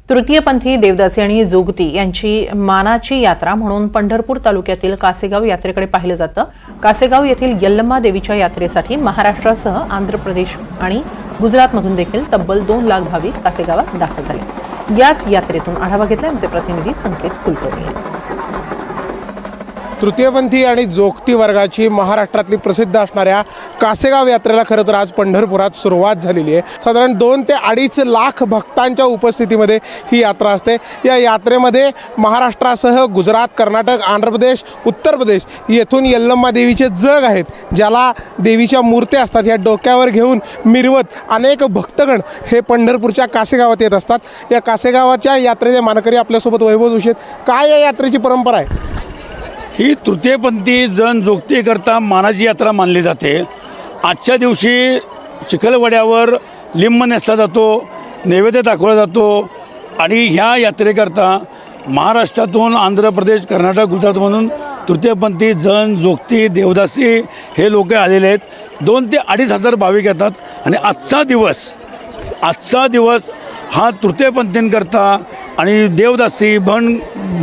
तृतीयपंथी देवदासी आणि जोगती यांची मानाची यात्रा म्हणून पंढरपूर तालुक्यातील कासेगाव यात्रेकडे पाहिलं जातं। कासेगाव येथील यल्लम्मा देवीच्या यात्रेसाठी महाराष्ट्रासह आंध्र प्रदेश आणि गुजरातमधून देखील तब्बल 2 लाख भाविक कासेगावात दाखल झाले। याच यात्रेतून आढावा घेतला आमचे प्रतिनिधी संकेत कुलकर्णी। तृतीयपंथी आणि जोगती वर्गाची महाराष्ट्रातली प्रसिद्ध असणाऱ्या कासेगाव यात्रेला खरं तर आज पंढरपुरात सुरुवात झालेली आहे। साधारण 2 ते 2.5 लाख भक्तांच्या उपस्थितीमध्ये ही यात्रा असते। या यात्रेमध्ये महाराष्ट्रासह गुजरात, कर्नाटक, आंध्र प्रदेश, उत्तर प्रदेश येथून यल्लम्मा देवीचे जग आहेत, ज्याला देवीच्या मूर्त्या असतात, या डोक्यावर घेऊन मिरवत अनेक भक्तगण हे पंढरपूरच्या कासेगावात येत असतात। या कासेगावाच्या यात्रेचे मानकरी आपल्यासोबत वैभव जोशी आहेत। काय या यात्रेची परंपरा आहे? ही तृतीयपंथी जन जोगतीकरता मानाची यात्रा मानली जाते। आजच्या दिवशी चिखलवाड्यावर लिंब नेसला जातो, नैवेद्य दाखवला जातो आणि ह्या यात्रेकरता महाराष्ट्रातून आंध्र प्रदेश, कर्नाटक, गुजरातमधून तृतीयपंथी जन जोगती देवदासी हे लोक आलेले आहेत। 2 ते 2.5 हजार भाविक येतात आणि आजचा दिवस हा तृतीयपंथींकरता आणि देवदासी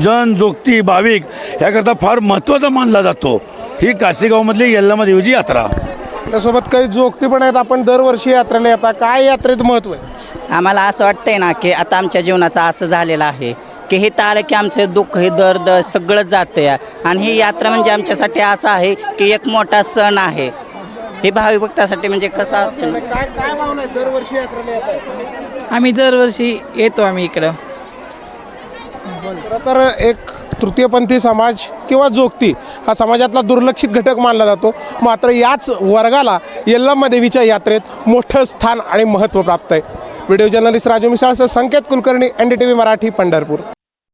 जन जोगती भाविक याकरता फार महत्त्वाचा मानला जातो। ही कासेगावमधली यल्लम्मा देवीची यात्रा। आपल्यासोबत काही जोगती पण आहेत। आपण दरवर्षी यात्रेला येतात, काय यात्रेचं महत्त्व आहे? आम्हाला असं वाटतंय ना की आता आमच्या जीवनाचं असं झालेलं आहे की हे आलं की आमचं दुःख, हे दर्द सगळं जातं आणि ही यात्रा म्हणजे आमच्यासाठी असं आहे की एक मोठा सण आहे। हे भाविक भक्तासाठी म्हणजे कसं असतं। काय काय भावना आहे? दरवर्षी यात्रेला येतात? आम्ही दरवर्षी येतो आम्ही इकडं। खरं तर एक तृतीयपंथी समाज किंवा जोगती हा समाजातला दुर्लक्षित घटक मानला जातो, मात्र याच वर्गाला यल्लम्मा देवीच्या यात्रेत मोठं स्थान आणि महत्त्व प्राप्त आहे। व्हिडिओ जर्नलिस्ट राजू मिसाळसह संकेत कुलकर्णी, NDTV मराठी, पंढरपूर।